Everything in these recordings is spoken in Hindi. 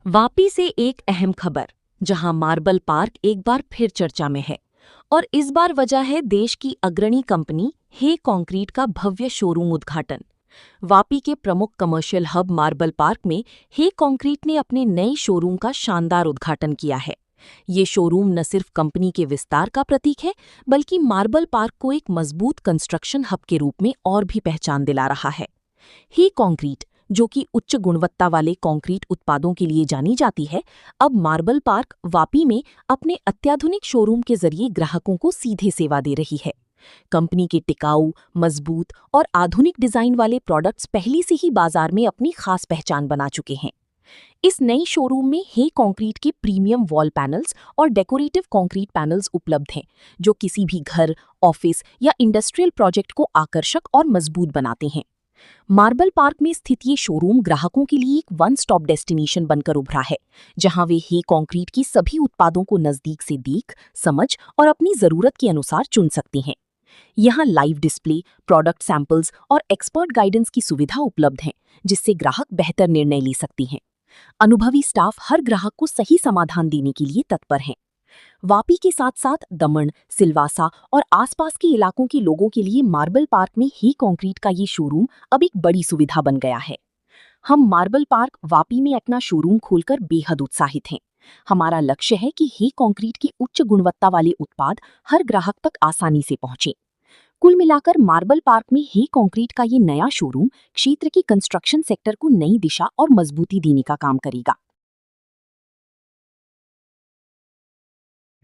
वापी से एक अहम खबर, जहां मार्बल पार्क एक बार फिर चर्चा में है। और इस बार वजह है देश की अग्रणी कंपनी हे कंक्रीट का भव्य शोरूम उद्घाटन। वापी के प्रमुख कमर्शियल हब मार्बल पार्क में हे कंक्रीट ने अपने नए शोरूम का शानदार उद्घाटन किया है। ये शोरूम न सिर्फ कंपनी के विस्तार का प्रतीक है, बल्कि मार्बल पार्क को एक मजबूत कंस्ट्रक्शन हब के रूप में और भी पहचान दिला रहा है। ही कंक्रीट, जो कि उच्च गुणवत्ता वाले कंक्रीट उत्पादों के लिए जानी जाती है, अब मार्बल पार्क वापी में अपने अत्याधुनिक शोरूम के जरिए ग्राहकों को सीधे सेवा दे रही है। कंपनी के टिकाऊ, मजबूत और आधुनिक डिजाइन वाले प्रोडक्ट्स पहले से ही बाजार में अपनी खास पहचान बना चुके हैं। इस नई शोरूम में हे कंक्रीट के प्रीमियम वॉल पैनल्स और डेकोरेटिव कंक्रीट पैनल्स उपलब्ध हैं, जो किसी भी घर, ऑफिस या इंडस्ट्रियल प्रोजेक्ट को आकर्षक और मजबूत बनाते हैं। मार्बल पार्क में स्थित ये शोरूम ग्राहकों के लिए एक वन स्टॉप डेस्टिनेशन बनकर उभरा है, जहां वे हे कंक्रीट की सभी उत्पादों को नजदीक से देख, समझ और अपनी जरूरत के अनुसार चुन सकते हैं। यहाँ लाइव डिस्प्ले, प्रोडक्ट सैंपल्स और एक्सपर्ट गाइडेंस की सुविधा उपलब्ध है, जिससे ग्राहक बेहतर निर्णय ले सकती हैं। अनुभवी स्टाफ हर ग्राहक को सही समाधान देने के लिए तत्पर हैं। वापी के साथ साथ दमन, सिलवासा और आसपास के इलाकों के लोगों के लिए मार्बल पार्क में ही कंक्रीट का ये शोरूम अब एक बड़ी सुविधा बन गया है। हम मार्बल पार्क वापी में अपना शोरूम खोलकर बेहद उत्साहित हैं। हमारा लक्ष्य है कि ही कंक्रीट की उच्च गुणवत्ता वाले उत्पाद हर ग्राहक तक आसानी से पहुंचे। कुल मिलाकर मार्बल पार्क में ही कंक्रीट का ये नया शोरूम क्षेत्र की कंस्ट्रक्शन सेक्टर को नई दिशा और मजबूती देने का काम करेगा।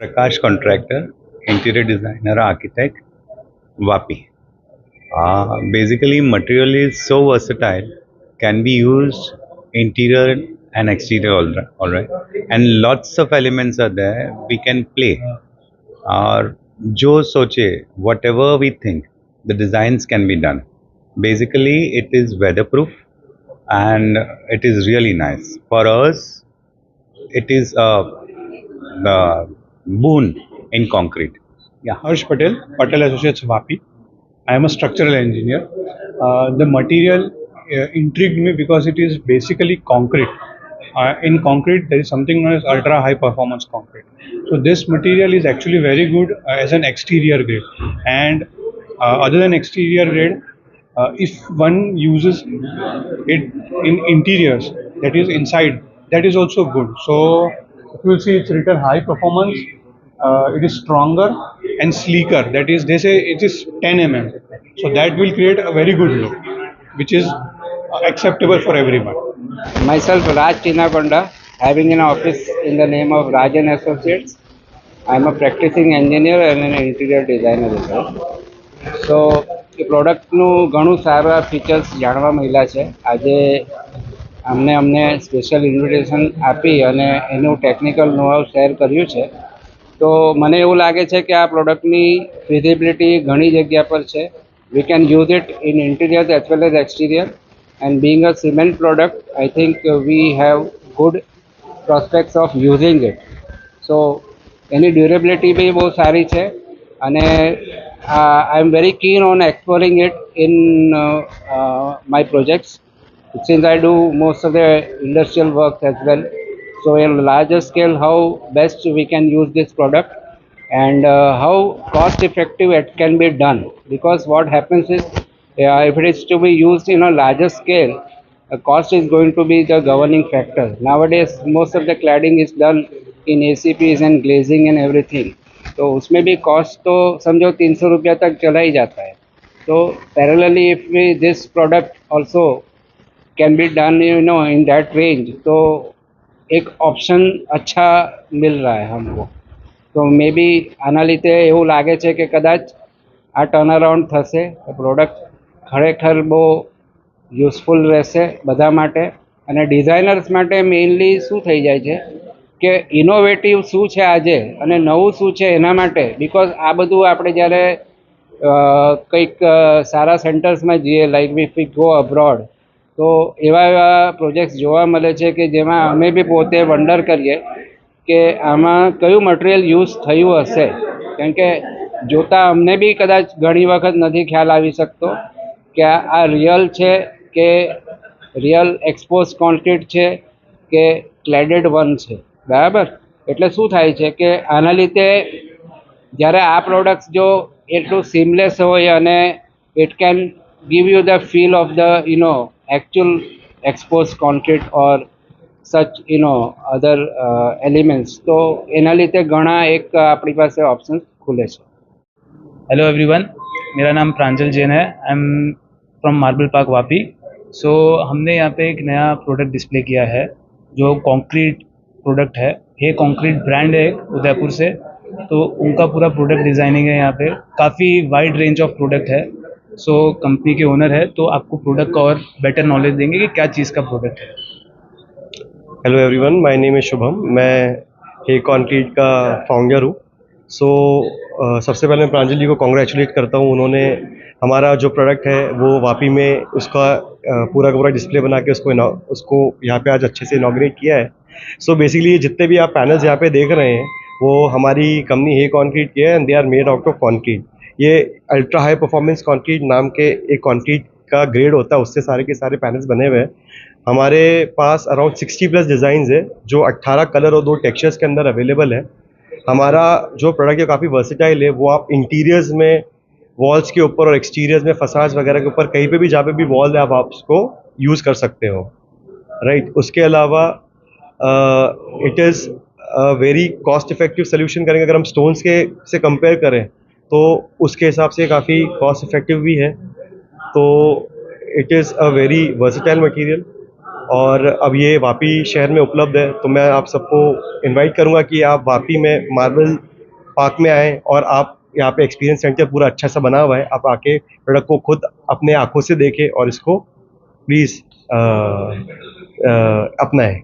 Prakash contractor, interior designer, architect, Vapi. Basically, material is so versatile, can be used interior and exterior, all right, and lots of elements are there. We can play. और जो सोचे, whatever we think, the designs can be done. Basically, it is weatherproof and it is really nice. For us, it is a boon in concrete. Yeah, Harsh Patel, Patel Associates Vapi. I am a structural engineer. The material intrigued me because it is basically concrete. In concrete, there is something known as ultra high performance concrete. So this material is actually very good as an exterior grade. And other than exterior grade, if one uses it in interiors, that is inside, that is also good. So if you will see, it's written high performance. It is stronger and sleeker. That is, they say it is 10 mm. So that will create a very good look, which is acceptable for everyone. Myself, Raj Chinakonda, having an office in the name of Rajan Associates. I am a practicing engineer and an interior designer as well. So, એ પ્રોડક્ટનું ઘણું સારા ફીચર્સ જાણવા મળ્યા છે. આજે અમને સ્પેશિયલ ઇન્વિટેશન આપી અને એનું ટેકનિકલ નોહાવ શેર કર્યું છે. તો મને એવું લાગે છે કે આ પ્રોડક્ટની ફિઝિબિલિટી ઘણી જગ્યા પર છે. We can use it in interior as well as exterior. And being a cement product, I think we have good prospects of using it. So any durability भी बहुत सारी है and I am very keen on exploring it in my projects, since I do most of the industrial work as well. So in larger scale, how best we can use this product and how cost effective it can be done, because what happens is, if it is to be used in a larger scale, cost is going to be the governing factor. Nowadays, most of the cladding is done in ACPs and glazing and everything. तो उसमें भी कॉस्ट तो समझो 300 रुपया तक चला ही जाता है. तो parallelly if we this product also can be done in that range, तो एक ऑप्शन अच्छा मिल रहा है हमको. तो मे बी આના લીધે એવું લાગે છે કે કદાચ આ ટર્ન અરાઉન્ડ થશે. પ્રોડક્ટ ખરેખર બહુ યુઝફુલ રહેશે બધા માટે. અને ડિઝાઇનર્સ માટે મેઇનલી શું થઈ જાય છે કે ઇનોવેટિવ શું છે આજે અને નવું શું છે એના માટે. બિકોઝ આ બધું આપણે જ્યારે કંઈક સારા સેન્ટર્સમાં જઈએ, લાઈક વી ગો અબ્રોડ, તો એવા પ્રોજેક્ટ્સ જોવા મળે છે કે જેમાં અમે બી પોતે વન્ડર કરીએ કે આમાં કયું મટીરિયલ યુઝ થયું હશે. કેમ કે જોતાં અમને બી કદાચ ઘણી વખત નથી ખ્યાલ આવી શકતો કે આ રિયલ છે કે રિયલ એક્સપોઝ કોન્ક્રીટ છે કે ક્લેડેડ વન છે, બરાબર. એટલે શું થાય છે કે આના લીધે જ્યારે આ પ્રોડક્ટ્સ જો એટલું સીમલેસ હોય અને it can give you the feel of the actual exposed concrete or such other elements, તો એના લીધે ઘણા એક આપણી પાસે ઓપ્શન ખુલે છે. हेलो एवरीवन, मेरा नाम प्रांजल जैन है. I am from marble park Vapi. So हमने यहाँ पे एक नया प्रोडक्ट डिस्प्ले किया है जो कंक्रीट प्रोडक्ट है. ये कंक्रीट ब्रांड है एक उदयपुर से, तो उनका पूरा प्रोडक्ट डिज़ाइनिंग है. यहाँ पे काफ़ी वाइड रेंज ऑफ प्रोडक्ट है. सो कंपनी के ओनर है तो आपको प्रोडक्ट का और बेटर नॉलेज देंगे कि क्या चीज़ का प्रोडक्ट है. हेलो एवरीवन, माय नेम है शुभम. मैं हे कॉन्क्रीट का फाउंडर हूँ. सो सबसे पहले मैं प्रांजल जी को कॉन्ग्रेचुलेट करता हूँ. उन्होंने हमारा जो प्रोडक्ट है वो वापी में उसका पूरा का पूरा डिस्प्ले बना के उसको यहाँ पे आज अच्छे से इनॉग्रेट किया है. सो बेसिकली जितने भी आप पैनल्स यहाँ पे देख रहे हैं वो हमारी कंपनी हे कॉन्क्रीट की है and they are made out of concrete. ये अल्ट्रा हाई परफॉर्मेंस कॉन्क्रीट नाम के एक कॉन्क्रीट का ग्रेड होता है, उससे सारे के सारे पैनल्स बने हुए हैं. हमारे पास अराउंड 60+ डिज़ाइंस है जो 18 कलर और 2 टेक्सचर्स के अंदर अवेलेबल है. हमारा जो प्रोडक्ट है काफ़ी वर्सेटाइल है. वो आप इंटीरियर्स में वॉल्स के ऊपर और एक्सटीरियर्स में फसाड्स वगैरह के ऊपर कहीं पे भी जहाँ पे भी वॉल है आप उसको यूज़ कर सकते हो, राइट. उसके अलावा it is very cost effective solution करेंगे. अगर हम स्टोन्स के से कंपेयर करें तो उसके हिसाब से काफ़ी कॉस्ट इफेक्टिव भी है. तो it is a very versatile material और अब ये वापी शहर में उपलब्ध है. तो मैं आप सबको इनवाइट करूँगा कि आप वापी में मार्बल पार्क में आएँ और आप यहाँ पे एक्सपीरियंस सेंटर पूरा अच्छा सा बना हुआ है. आप आके प्रोडक्ट को खुद अपने आँखों से देखें और इसको प्लीज़ अपनाएं.